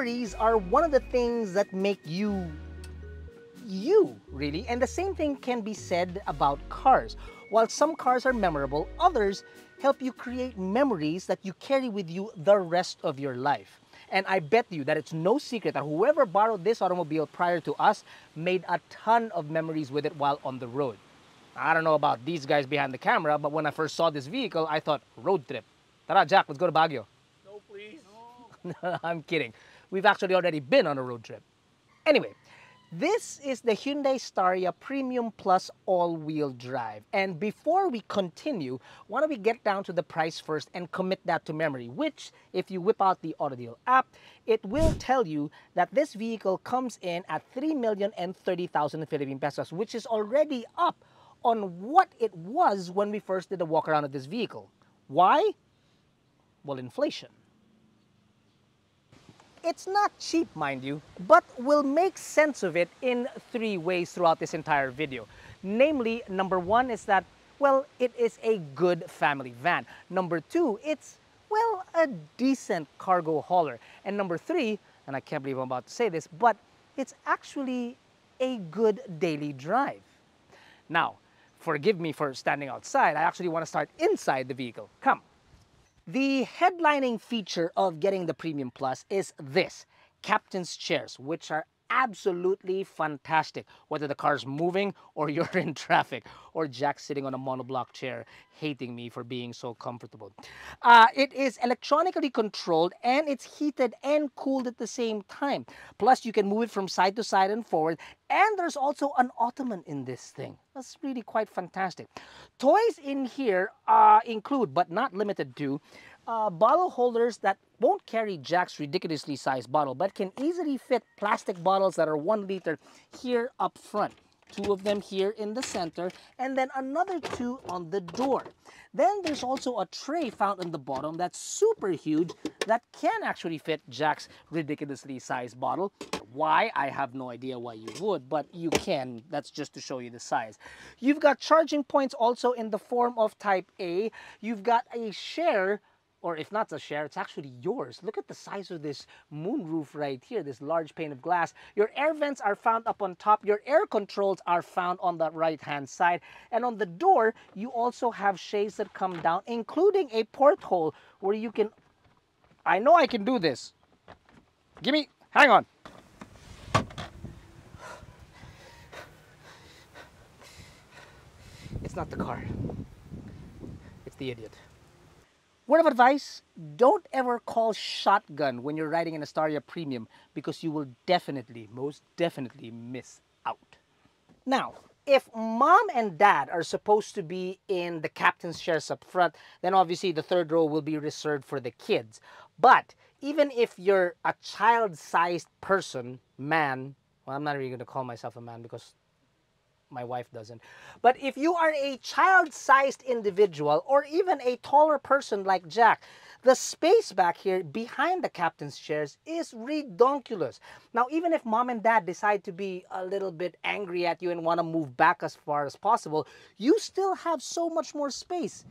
Memories are one of the things that make you, really. And the same thing can be said about cars. While some cars are memorable, others help you create memories that you carry with you the rest of your life. And I bet you that it's no secret that whoever borrowed this automobile prior to us made a ton of memories with it while on the road. I don't know about these guys behind the camera, but when I first saw this vehicle, I thought, road trip. Tara, Jack, let's go to Baguio. No, please. No, I'm kidding. We've actually already been on a road trip. Anyway, this is the Hyundai Staria Premium Plus all-wheel drive. And before we continue, why don't we get down to the price first and commit that to memory, which, if you whip out the AutoDeal app, it will tell you that this vehicle comes in at 3,030,000 Philippine pesos, which is already up on what it was when we first did a walk around of this vehicle. Why? Well, inflation. It's not cheap, mind you, but we'll make sense of it in three ways throughout this entire video. Namely, number one is that, well, it is a good family van. Number two, it's, well, a decent cargo hauler. And number three, and I can't believe I'm about to say this, but it's actually a good daily drive. Now, forgive me for standing outside. I actually want to start inside the vehicle. Come. The headlining feature of getting the Premium Plus is this, captain's chairs, which are absolutely fantastic, whether the car's moving or you're in traffic, or Jack sitting on a monoblock chair hating me for being so comfortable. It is electronically controlled and it's heated and cooled at the same time. Plus, you can move it from side to side and forward, and there's also an ottoman in this thing. That's really quite fantastic. Toys in here include, but not limited to, bottle holders that won't carry Jack's ridiculously sized bottle, but can easily fit plastic bottles that are 1 liter here up front. 2 of them here in the center, and then another 2 on the door. Then there's also a tray found on the bottom that's super huge that can actually fit Jack's ridiculously sized bottle. Why? I have no idea why you would, but you can. That's just to show you the size. You've got charging points also in the form of Type A. You've got a share, or if not a share, it's actually yours. Look at the size of this moonroof right here, this large pane of glass. Your air vents are found up on top. Your air controls are found on the right-hand side. And on the door, you also have shades that come down, including a porthole where you can... I know I can do this. Hang on. It's not the car. It's the idiot. Word of advice, don't ever call shotgun when you're riding in a Staria Premium because you will definitely, most definitely miss out. Now, if mom and dad are supposed to be in the captain's chairs up front, then obviously the third row will be reserved for the kids. But even if you're a child-sized person, man, well, I'm not really going to call myself a man because my wife doesn't. But if you are a child-sized individual or even a taller person like Jack, the space back here behind the captain's chairs is redonkulous. Now, even if mom and dad decide to be a little bit angry at you and want to move back as far as possible, you still have so much more space.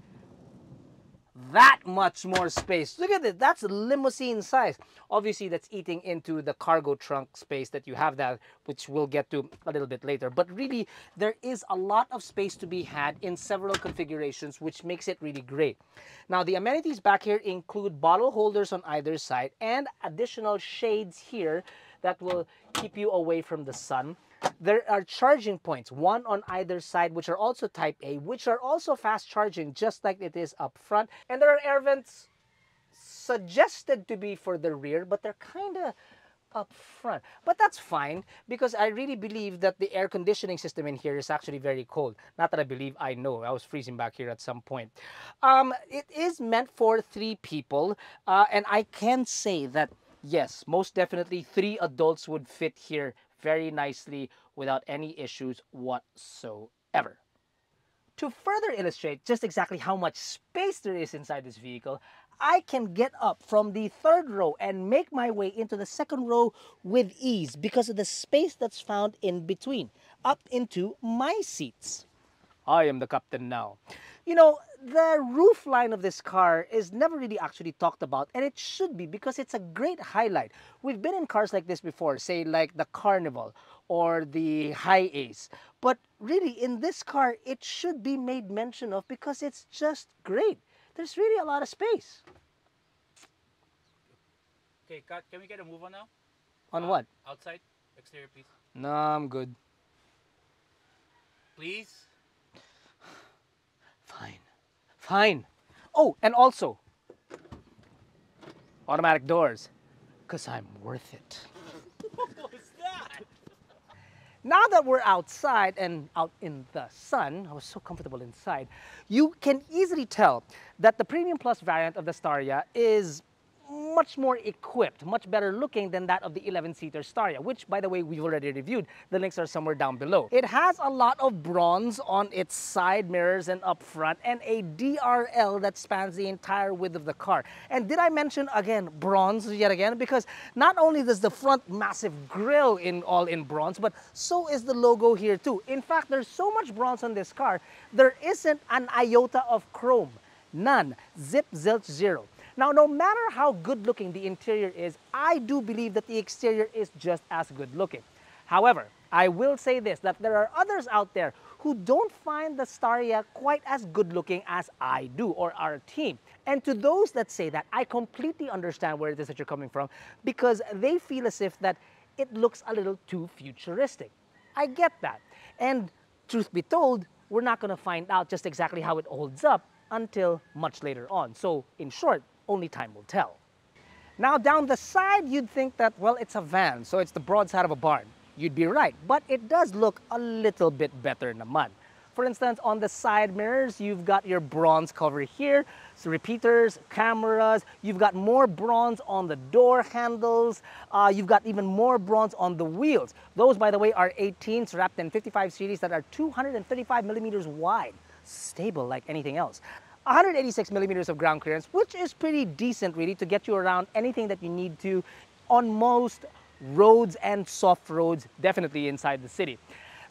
That much more space. Look at it. That's limousine size. Obviously, that's eating into the cargo trunk space that you have there, which we'll get to a little bit later. But really, there is a lot of space to be had in several configurations, which makes it really great. Now, the amenities back here include bottle holders on either side and additional shades here that will keep you away from the sun. There are charging points, 1 on either side, which are also Type A, which are also fast charging, just like it is up front. And there are air vents suggested to be for the rear, but they're kind of up front. But that's fine, because I really believe that the air conditioning system in here is actually very cold. Not that I believe, I know. I was freezing back here at some point. It is meant for 3 people, and I can say that, yes, most definitely 3 adults would fit here very nicely without any issues whatsoever. To further illustrate just exactly how much space there is inside this vehicle, I can get up from the 3rd row and make my way into the 2nd row with ease because of the space that's found in between, up into my seats. I am the captain now. You know, the roof line of this car is never really actually talked about, and it should be because it's a great highlight. We've been in cars like this before, say like the Carnival or the High Ace, but really in this car, it should be made mention of because it's just great. There's really a lot of space. Okay, Kat, can we get a move on now? On what? Outside, exterior, please. No, I'm good. Please. Fine. Fine. Oh, and also, automatic doors, because I'm worth it. What was that? Now that we're outside and out in the sun, I was so comfortable inside, you can easily tell that the Premium Plus variant of the Staria is much more equipped, much better looking than that of the 11-seater Staria, which, by the way, we've already reviewed. The links are somewhere down below. It has a lot of bronze on its side mirrors and up front, and a DRL that spans the entire width of the car. And did I mention, again, bronze yet again? Because not only does the front massive grille all in bronze, but so is the logo here too. In fact, there's so much bronze on this car, there isn't an iota of chrome. None. Zip, zilch, zero. Now, no matter how good looking the interior is, I do believe that the exterior is just as good looking. However, I will say this, that there are others out there who don't find the Staria quite as good looking as I do, or our team. And to those that say that, I completely understand where it is that you're coming from, because they feel as if that it looks a little too futuristic. I get that. And truth be told, we're not going to find out just exactly how it holds up until much later on. So in short, only time will tell. Now down the side, you'd think that, well, it's a van, so it's the broadside of a barn. You'd be right, but it does look a little bit better naman. For instance, on the side mirrors, you've got your bronze cover here, so repeaters, cameras, you've got more bronze on the door handles, you've got even more bronze on the wheels. Those, by the way, are 18s wrapped in 55 series that are 235 millimeters wide, stable like anything else. 186 millimeters of ground clearance, which is pretty decent really to get you around anything that you need to on most roads and soft roads, definitely inside the city.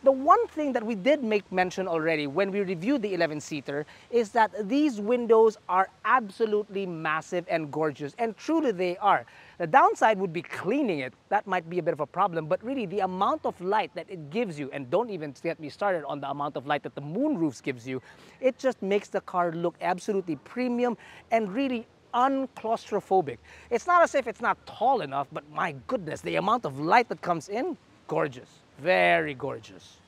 The one thing that we did make mention already when we reviewed the 11-seater is that these windows are absolutely massive and gorgeous, and truly they are. The downside would be cleaning it. That might be a bit of a problem, but really the amount of light that it gives you, and don't even get me started on the amount of light that the moonroofs gives you, it just makes the car look absolutely premium and really unclaustrophobic. It's not as if it's not tall enough, but my goodness, the amount of light that comes in, gorgeous. Very gorgeous.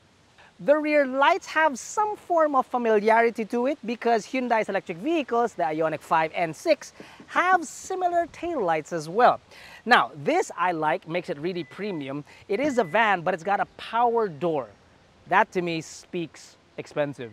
The rear lights have some form of familiarity to it because Hyundai's electric vehicles, the Ioniq 5 and 6, have similar tail lights as well. Now, this I like, makes it really premium. It is a van, but it's got a power door. That to me speaks expensive.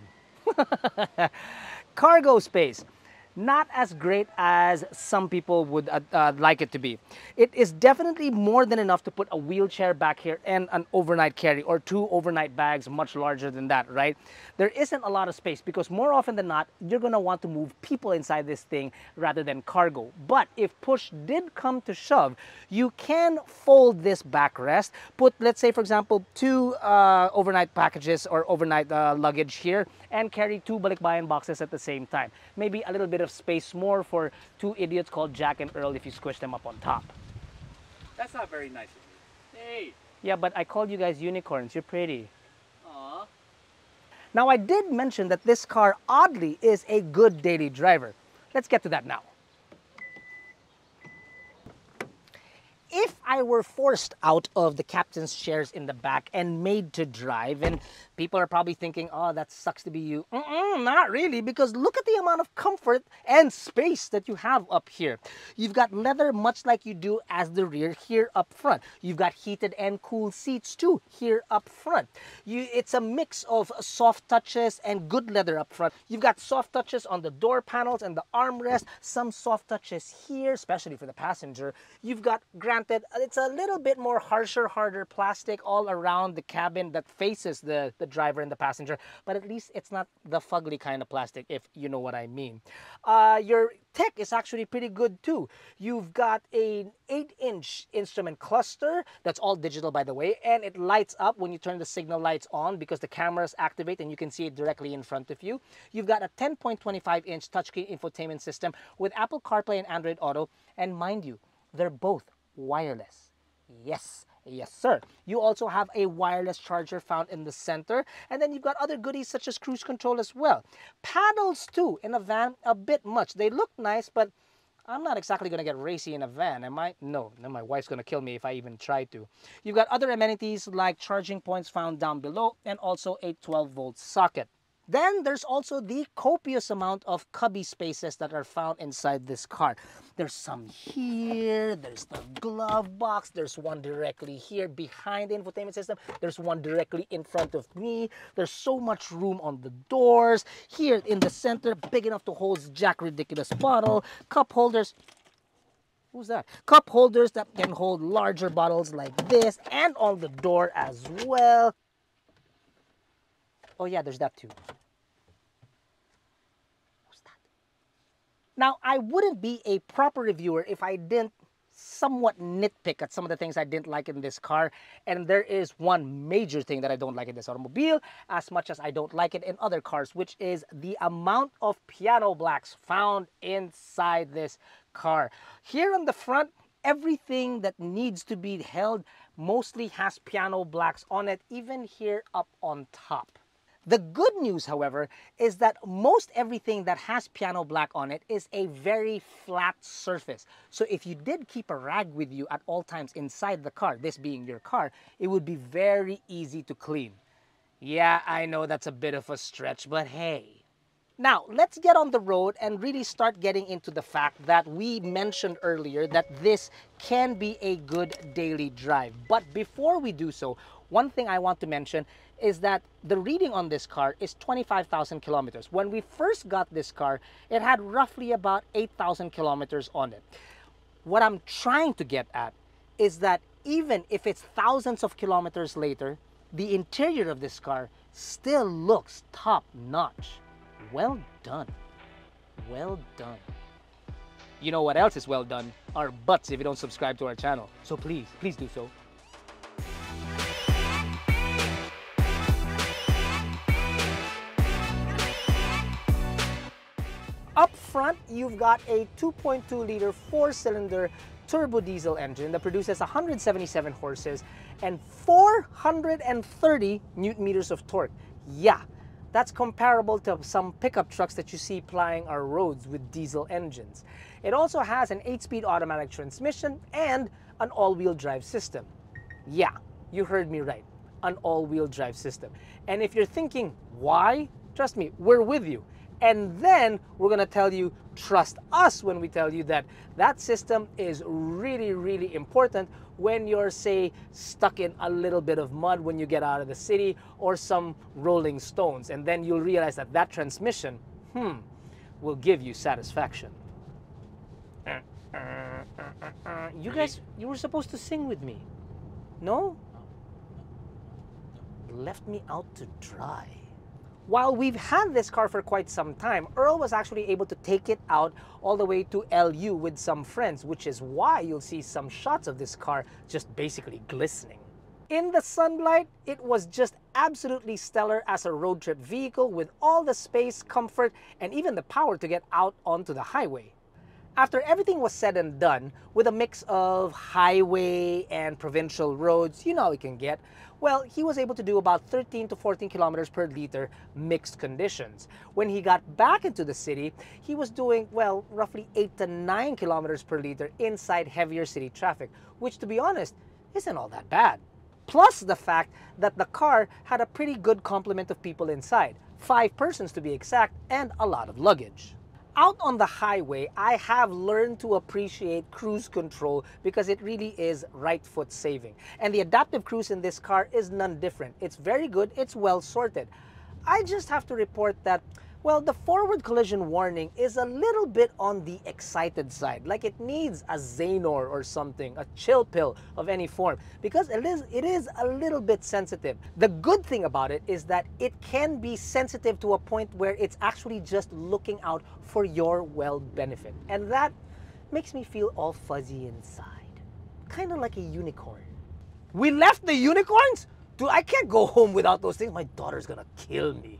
Cargo space. Not as great as some people would like it to be. It is definitely more than enough to put a wheelchair back here and an overnight carry, or 2 overnight bags much larger than that, right? There isn't a lot of space because more often than not, you're going to want to move people inside this thing rather than cargo. But if push did come to shove, you can fold this backrest, put, let's say, for example, 2 overnight packages or overnight luggage here, and carry 2 balikbayan boxes at the same time. Maybe a little bit of space more for 2 idiots called Jack and Earl if you squish them up on top. That's not very nice of you. Hey! Yeah, but I called you guys unicorns. You're pretty. Aww. Now, I did mention that this car, oddly, is a good daily driver. Let's get to that now. If I were forced out of the captain's chairs in the back and made to drive, and people are probably thinking, oh, that sucks to be you. Not really, because look at the amount of comfort and space that you have up here. You've got leather much like you do as the rear here up front. You've got heated and cool seats too here up front. It's a mix of soft touches and good leather up front. You've got soft touches on the door panels and the armrest, some soft touches here, especially for the passenger. You've got it's a little bit more harsher, harder plastic all around the cabin that faces the driver and the passenger, but at least it's not the fugly kind of plastic, if you know what I mean. Your tech is actually pretty good too. You've got an 8-inch instrument cluster that's all digital, by the way, and it lights up when you turn the signal lights on because the cameras activate and you can see it directly in front of you. You've got a 10.25-inch touchscreen infotainment system with Apple CarPlay and Android Auto, and mind you, they're both wireless. Yes, yes sir. You also have a wireless charger found in the center, and then you've got other goodies such as cruise control as well. Paddles too in a van, a bit much. They look nice, but I'm not exactly going to get racy in a van, am I? No, my wife's going to kill me if I even try to. You've got other amenities like charging points found down below and also a 12-volt socket. Then there's also the copious amount of cubby spaces that are found inside this car. There's some here, there's the glove box, there's one directly here behind the infotainment system, there's one directly in front of me, there's so much room on the doors. Here in the center, big enough to hold Jack Ridiculous bottle, cup holders. Who's that? Cup holders that can hold larger bottles like this, and on the door as well. Oh yeah, there's that too. What's that? Now, I wouldn't be a proper reviewer if I didn't somewhat nitpick at some of the things I didn't like in this car. And there is one major thing that I don't like in this automobile, as much as I don't like it in other cars, which is the amount of piano blacks found inside this car. Here on the front, everything that needs to be held mostly has piano blacks on it, even here up on top. The good news, however, is that most everything that has piano black on it is a very flat surface. So if you did keep a rag with you at all times inside the car, this being your car, it would be very easy to clean. Yeah, I know that's a bit of a stretch, but hey. Now, let's get on the road and really start getting into the fact that we mentioned earlier that this can be a good daily drive. But before we do so, one thing I want to mention is that the reading on this car is 25,000 kilometers. When we first got this car, it had roughly about 8,000 kilometers on it. What I'm trying to get at is that even if it's thousands of kilometers later, the interior of this car still looks top-notch. Well done. Well done. You know what else is well done? Our butts if you don't subscribe to our channel. So please do so. Up front, you've got a 2.2-liter 4-cylinder turbo diesel engine that produces 177 horses and 430 newton meters of torque. Yeah. That's comparable to some pickup trucks that you see plying our roads with diesel engines. It also has an 8-speed automatic transmission and an all-wheel drive system. Yeah, you heard me right, an all-wheel drive system. And if you're thinking, why? Trust me, we're with you. And then we're gonna tell you, trust us when we tell you that that system is really, really important when you're, say, stuck in a little bit of mud when you get out of the city or some rolling stones. And then you'll realize that that transmission, will give you satisfaction. You guys, you were supposed to sing with me. No? Left me out to dry. While we've had this car for quite some time, Earl was actually able to take it out all the way to LU with some friends, which is why you'll see some shots of this car just basically glistening. In the sunlight, it was just absolutely stellar as a road trip vehicle with all the space, comfort, and even the power to get out onto the highway. After everything was said and done, with a mix of highway and provincial roads, you know how it can get, well, he was able to do about 13 to 14 kilometers per liter mixed conditions. When he got back into the city, he was doing, well, roughly 8 to 9 kilometers per liter inside heavier city traffic, which, to be honest, isn't all that bad. Plus the fact that the car had a pretty good complement of people inside, 5 persons to be exact, and a lot of luggage. Out on the highway, I have learned to appreciate cruise control because it really is right foot saving. And the adaptive cruise in this car is none different. It's very good, it's well sorted. I just have to report that Well, the forward collision warning is a little bit on the excited side, like it needs a Xanor or something, a chill pill of any form, because it is a little bit sensitive. The good thing about it is that it can be sensitive to a point where it's actually just looking out for your well-benefit. And that makes me feel all fuzzy inside, kind of like a unicorn. We left the unicorns? Dude, I can't go home without those things. My daughter's gonna kill me.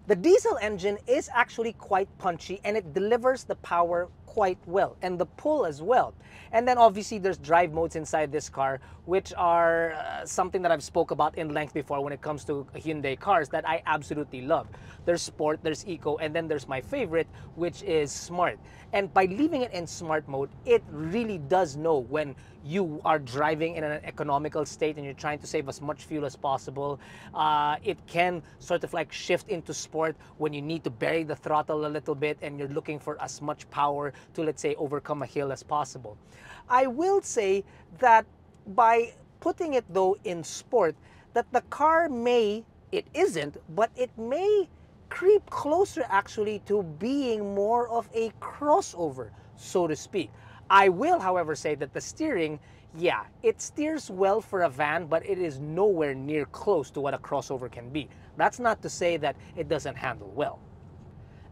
The diesel engine is actually quite punchy and it delivers the power quite well, and the pull as well. And then obviously there's drive modes inside this car, which are something that I've spoke about in length before when it comes to Hyundai cars that I absolutely love. There's sport, there's eco, and then there's my favorite, which is smart. And by leaving it in smart mode, it really does know when you are driving in an economical state and you're trying to save as much fuel as possible. It can sort of like shift into sport when you need to bury the throttle a little bit and you're looking for as much power to, let's say, overcome a hill as possible. I will say that by putting it though in sport, that the car may, it isn't, but it may creep closer actually to being more of a crossover, so to speak. I will, however, say that the steering, yeah, it steers well for a van, but it is nowhere near close to what a crossover can be. That's not to say that it doesn't handle well.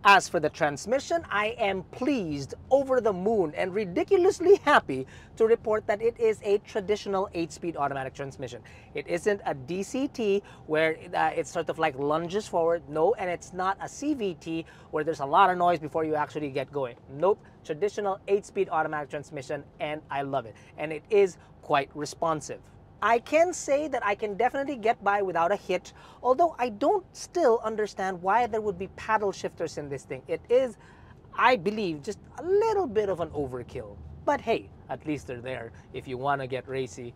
As for the transmission, I am pleased, over the moon, and ridiculously happy to report that it is a traditional 8-speed automatic transmission. It isn't a DCT where it sort of like lunges forward. No, and it's not a CVT where there's a lot of noise before you actually get going. Nope, traditional 8-speed automatic transmission, and I love it. And it is quite responsive. I can say that I can definitely get by without a hitch, although I don't still understand why there would be paddle shifters in this thing. It is, I believe, just a little bit of an overkill. But hey, at least they're there if you want to get racy.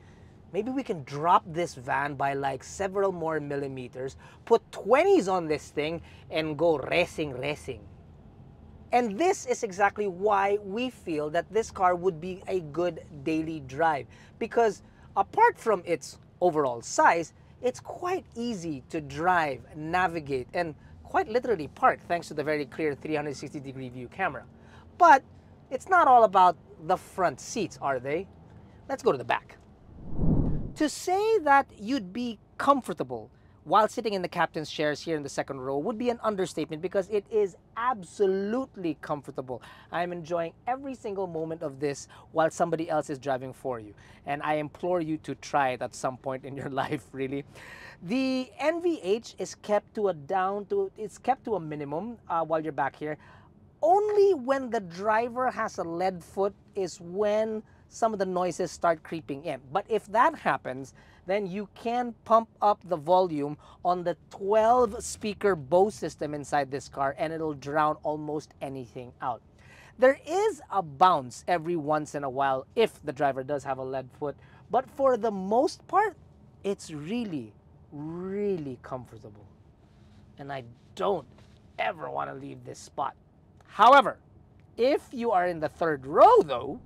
Maybe we can drop this van by like several more millimeters, put 20s on this thing, and go racing. And this is exactly why we feel that this car would be a good daily drive, because apart from its overall size, it's quite easy to drive, navigate, and quite literally park thanks to the very clear 360-degree view camera. But it's not all about the front seats, are they? Let's go to the back. To say that you'd be comfortable while sitting in the captain's chairs here in the second row would be an understatement, because it is absolutely comfortable. I'm enjoying every single moment of this while somebody else is driving for you. And I implore you to try it at some point in your life, really. The NVH is kept to a minimum while you're back here. Only when the driver has a lead foot is when some of the noises start creeping in. But if that happens, then you can pump up the volume on the 12-speaker Bose system inside this car, and it'll drown almost anything out. There is a bounce every once in a while if the driver does have a lead foot, but for the most part, it's really, really comfortable. And I don't ever want to leave this spot. However, if you are in the third row though,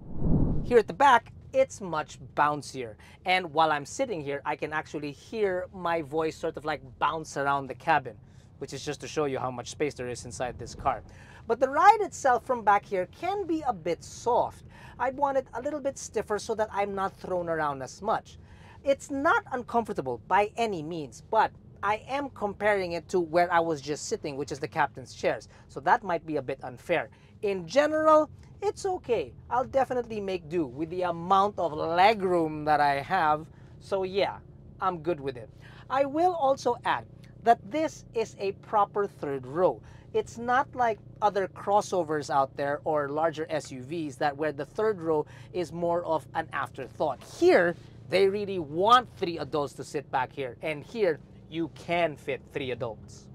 here at the back, it's much bouncier. And while I'm sitting here, I can actually hear my voice sort of like bounce around the cabin, which is just to show you how much space there is inside this car. But the ride itself from back here can be a bit soft. I'd want it a little bit stiffer so that I'm not thrown around as much. It's not uncomfortable by any means, but I am comparing it to where I was just sitting, which is the captain's chairs. So that might be a bit unfair. In general, it's okay. I'll definitely make do with the amount of legroom that I have. So yeah, I'm good with it. I will also add that this is a proper third row. It's not like other crossovers out there or larger SUVs that where the third row is more of an afterthought. Here, they really want 3 adults to sit back here, and here you can fit 3 adults.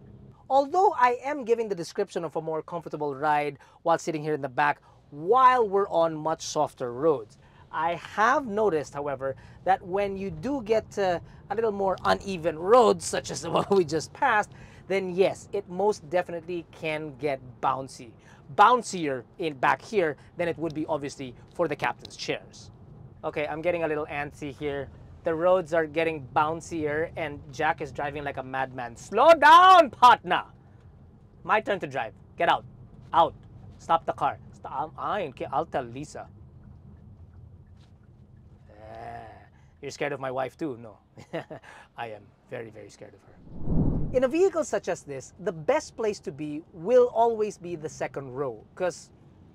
Although I am giving the description of a more comfortable ride while sitting here in the back while we're on much softer roads, I have noticed, however, that when you do get to a little more uneven roads, such as the one we just passed, then yes, it most definitely can get bouncy. Bouncier in back here than it would be obviously for the captain's chairs. Okay, I'm getting a little antsy here. The roads are getting bouncier and Jack is driving like a madman. Slow down, partner! My turn to drive. Get out. Out. Stop the car. Stop. I'll tell Lisa. You're scared of my wife too? No. I am very, very scared of her. In a vehicle such as this, the best place to be will always be the second row, because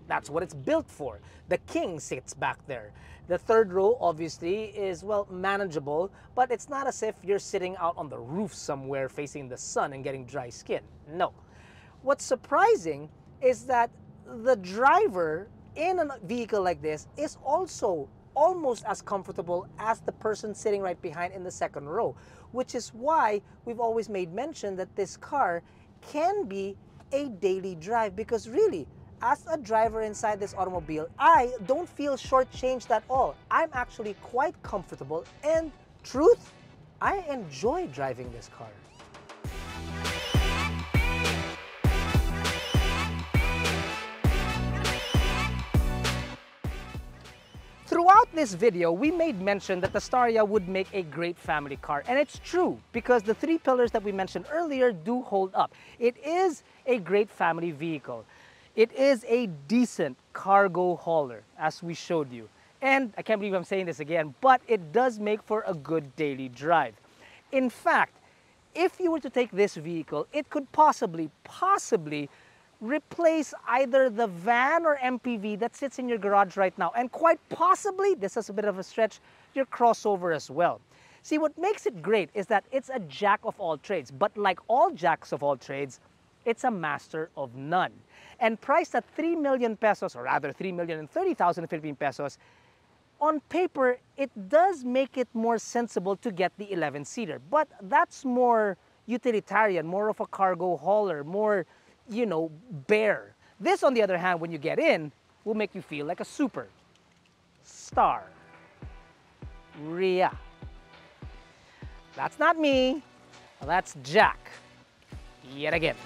that's what it's built for. The king sits back there. The third row obviously is, well, manageable, but it's not as if you're sitting out on the roof somewhere facing the sun and getting dry skin. No. What's surprising is that the driver in a vehicle like this is also almost as comfortable as the person sitting right behind in the second row, which is why we've always made mention that this car can be a daily drive, because really, as a driver inside this automobile, I don't feel shortchanged at all. I'm actually quite comfortable, and truth, I enjoy driving this car. Throughout this video, we made mention that the Staria would make a great family car, and it's true because the three pillars that we mentioned earlier do hold up. It is a great family vehicle. It is a decent cargo hauler, as we showed you. And I can't believe I'm saying this again, but it does make for a good daily drive. In fact, if you were to take this vehicle, it could possibly replace either the van or MPV that sits in your garage right now, and quite possibly, this is a bit of a stretch, your crossover as well. See, what makes it great is that it's a jack of all trades, but like all jacks of all trades, it's a master of none. And priced at 3 million pesos, or rather 3,030,000 Philippine pesos, on paper, it does make it more sensible to get the 11-seater, but that's more utilitarian, more of a cargo hauler, more, you know, bare. This, on the other hand, when you get in, will make you feel like a super star. Ria. That's not me. That's Jack. Yet again.